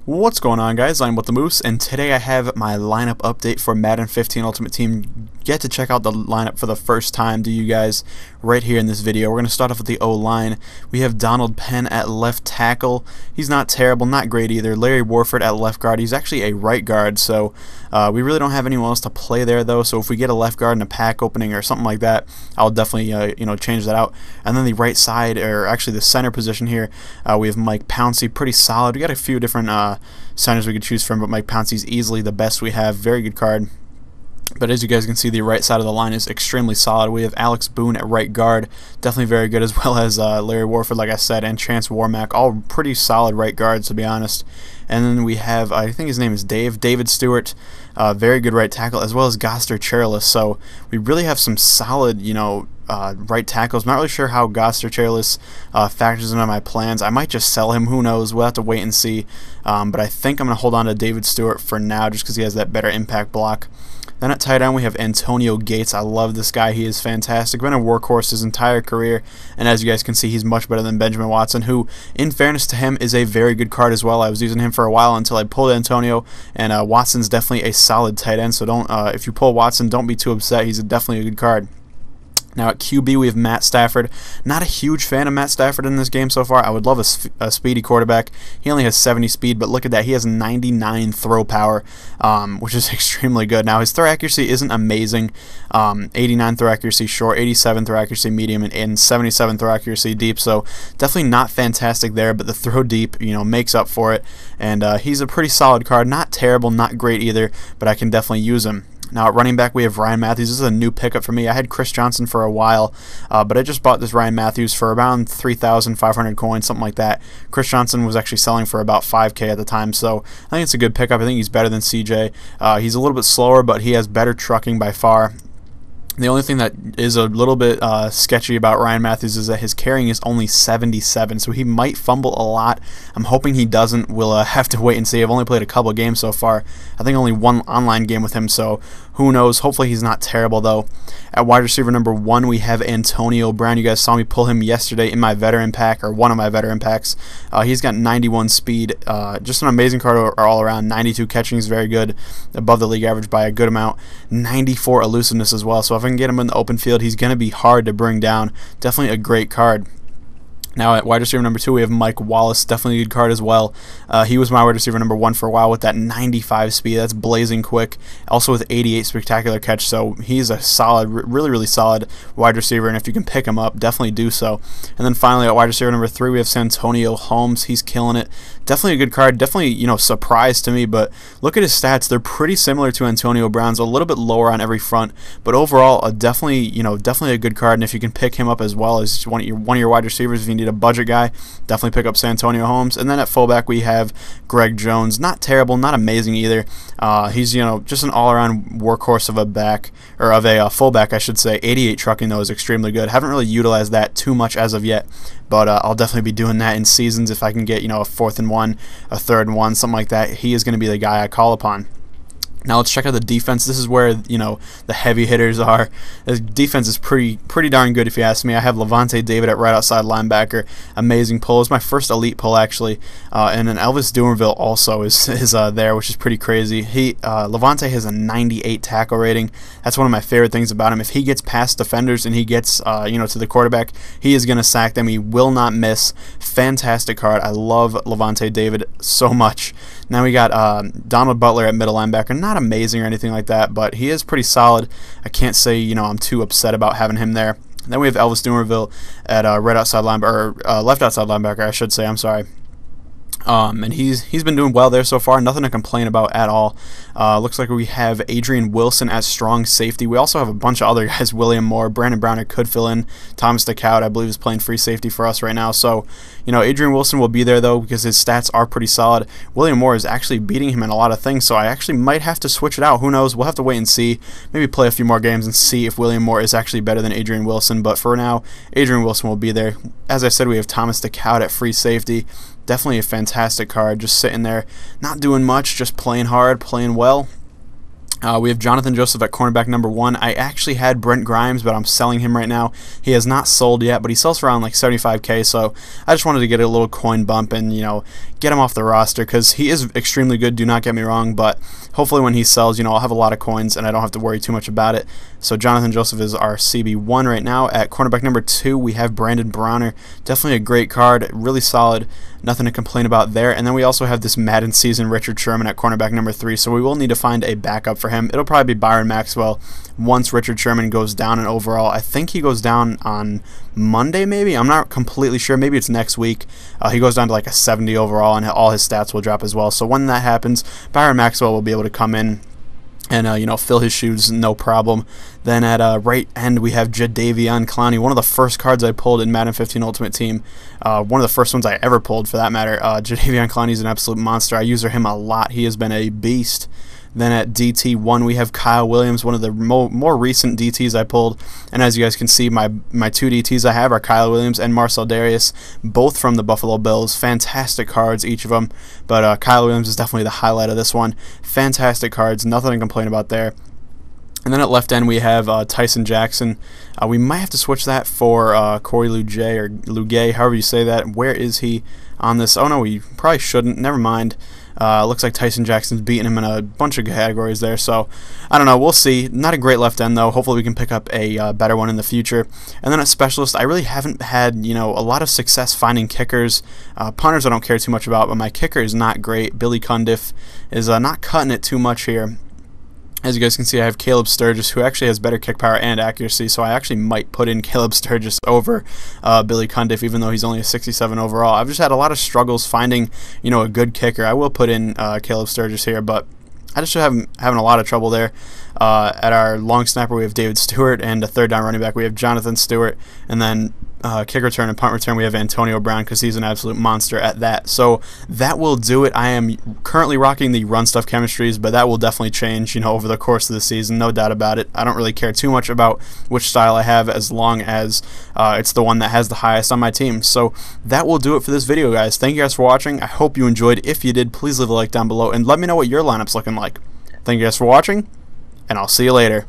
What's going on, guys? I'm with the Moose, and today I have my lineup update for Madden 15 Ultimate Team. Get to check out the lineup for the first time to you guys right here in this video. We're going to start off with the O-line. We have Donald Penn at left tackle. He's not terrible, not great either. Larry Warford at left guard. He's actually a right guard, so we really don't have anyone else to play there, though. So if we get a left guard in a pack opening or something like that, I'll definitely change that out. And then the right side, or actually the center position here, we have Mike Pouncey, pretty solid. We got a few different centers we could choose from, but Mike Pouncey's easily the best we have. Very good card. But as you guys can see, the right side of the line is extremely solid. We have Alex Boone at right guard, definitely very good, as well as Larry Warford, like I said, and Chance Warmack, all pretty solid right guards, to be honest. And then we have, I think his name is David Stewart, very good right tackle, as well as Goster Chairless. So we really have some solid, right tackles. I'm not really sure how Goster Chairless factors into my plans. I might just sell him. Who knows? We'll have to wait and see. But I think I'm going to hold on to David Stewart for now, just because he has that better impact block. Then at tight end we have Antonio Gates. I love this guy. He is fantastic. Been a workhorse his entire career, and as you guys can see, he's much better than Benjamin Watson, who, in fairness to him, is a very good card as well. I was using him for a while until I pulled Antonio, and Watson's definitely a solid tight end. So don't, if you pull Watson, don't be too upset. He's definitely a good card. Now at QB we have Matt Stafford. Not a huge fan of Matt Stafford in this game so far. I would love a speedy quarterback. He only has 70 speed, but look at that. He has 99 throw power, which is extremely good. Now his throw accuracy isn't amazing. 89 throw accuracy short, 87 throw accuracy medium, and 77 throw accuracy deep. So definitely not fantastic there, but the throw deep, makes up for it. And he's a pretty solid card. Not terrible, not great either, but I can definitely use him. Now at running back we have Ryan Matthews. This is a new pickup for me. I had Chris Johnson for a while, but I just bought this Ryan Matthews for around 3,500 coins, something like that. Chris Johnson was actually selling for about 5K at the time, so I think it's a good pickup. I think he's better than CJ. He's a little bit slower, but he has better trucking by far. The only thing that is a little bit sketchy about Ryan Matthews is that his carrying is only 77, so he might fumble a lot. I'm hoping he doesn't. We'll have to wait and see. I've only played a couple games so far. I think only one online game with him, so who knows. Hopefully he's not terrible, though. At wide receiver number 1, we have Antonio Brown. You guys saw me pull him yesterday in my veteran pack, or one of my veteran packs. He's got 91 speed. Just an amazing card all around. 92 catching is very good, above the league average by a good amount. 94 elusiveness as well, so if I can get him in the open field, he's going to be hard to bring down. Definitely a great card. Now at wide receiver number 2 we have Mike Wallace, definitely a good card as well. He was my wide receiver number 1 for a while with that 95 speed. That's blazing quick. Also with 88 spectacular catch, so he's a solid, really solid wide receiver, and if you can pick him up, definitely do so. And then finally at wide receiver number 3 we have Santonio Holmes. He's killing it. Definitely a good card. Definitely, surprise to me, but look at his stats. They're pretty similar to Antonio Brown's, a little bit lower on every front, but overall definitely a good card. And if you can pick him up as well as one of your wide receivers, if you need a budget guy, definitely pick up Santonio Holmes. And then at fullback we have Greg Jones. Not terrible, not amazing either. He's just an all-around workhorse of a back, or of a fullback I should say. 88 trucking though is extremely good. Haven't really utilized that too much as of yet, but I'll definitely be doing that in seasons if I can get a 4th and 1, a 3rd and 1, something like that. He is going to be the guy I call upon. Now let's check out the defense. This is where the heavy hitters are. The defense is pretty darn good if you ask me. I have Levante David at right outside linebacker. Amazing pull. It's my first elite pull actually, and then Elvis Dumerville also is there, which is pretty crazy. Levante has a 98 tackle rating. That's one of my favorite things about him. If he gets past defenders and he gets to the quarterback, he is going to sack them. He will not miss. Fantastic card. I love Levante David so much. Now we got Donald Butler at middle linebacker. Not amazing or anything like that, but he is pretty solid. I can't say I'm too upset about having him there. And then we have Elvis Dumerville at right outside linebacker, or left outside linebacker, I should say. I'm sorry. And he's been doing well there so far. Nothing to complain about at all. Looks like we have Adrian Wilson at strong safety. We also have a bunch of other guys. William Moore, Brandon Browner could fill in. Thomas DeCoud, I believe, is playing free safety for us right now. So, Adrian Wilson will be there, though, because his stats are pretty solid. William Moore is actually beating him in a lot of things, so I actually might have to switch it out. Who knows? We'll have to wait and see. Maybe play a few more games and see if William Moore is actually better than Adrian Wilson. But for now, Adrian Wilson will be there. As I said, we have Thomas DeCoud at free safety. Definitely a fantastic card, just sitting there, not doing much, just playing hard, playing well. We have Jonathan Joseph at cornerback number 1. I actually had Brent Grimes, but I'm selling him right now. He has not sold yet, but he sells for around like 75K, so I just wanted to get a little coin bump and, get him off the roster because he is extremely good, do not get me wrong, but hopefully when he sells, you know, I'll have a lot of coins and I don't have to worry too much about it. So Jonathan Joseph is our CB1 right now. At cornerback number 2, we have Brandon Browner. Definitely a great card, really solid, nothing to complain about there. And then we also have this Madden season Richard Sherman at cornerback number 3, so we will need to find a backup for him. It'll probably be Byron Maxwell once Richard Sherman goes down in overall. I think he goes down on Monday maybe. I'm not completely sure. Maybe it's next week. He goes down to like a 70 overall and all his stats will drop as well. So when that happens, Byron Maxwell will be able to come in and you know, fill his shoes, no problem. Then at right end, we have Jadeveon Clowney, one of the first cards I pulled in Madden 15 Ultimate Team. One of the first ones I ever pulled, for that matter. Jadeveon Clowney is an absolute monster. I use him a lot. He has been a beast. Then at DT1, we have Kyle Williams, one of the more recent DTs I pulled. And as you guys can see, my 2 DTs I have are Kyle Williams and Marcel Darius, both from the Buffalo Bills. Fantastic cards, each of them. But Kyle Williams is definitely the highlight of this one. Fantastic cards, nothing to complain about there. And then at left end, we have Tyson Jackson. We might have to switch that for Corey Lugay, or Lugay, however you say that. Where is he on this? Oh, no, we probably shouldn't. Never mind. Looks like Tyson Jackson's beating him in a bunch of categories there, so I don't know. We'll see. Not a great left end, though. Hopefully we can pick up a better one in the future. And then at specialist, I really haven't had, you know, a lot of success finding kickers. Punters I don't care too much about, but my kicker is not great. Billy Cundiff is not cutting it too much here. As you guys can see, I have Caleb Sturgis, who actually has better kick power and accuracy, so I actually might put in Caleb Sturgis over Billy Cundiff, even though he's only a 67 overall. I've just had a lot of struggles finding, you know, a good kicker. I will put in Caleb Sturgis here, but I just having a lot of trouble there. At our long snapper, we have David Stewart, and a third down running back, we have Jonathan Stewart, and then kick return and punt return, we have Antonio Brown, because he's an absolute monster at that. So that will do it. I am currently rocking the run stuff chemistries, but that will definitely change, you know, over the course of the season, no doubt about it. I don't really care too much about which style I have, as long as it's the one that has the highest on my team. So that will do it for this video, guys. Thank you guys for watching. I hope you enjoyed. If you did, please leave a like down below and let me know what your lineup's looking like. Thank you guys for watching, and I'll see you later.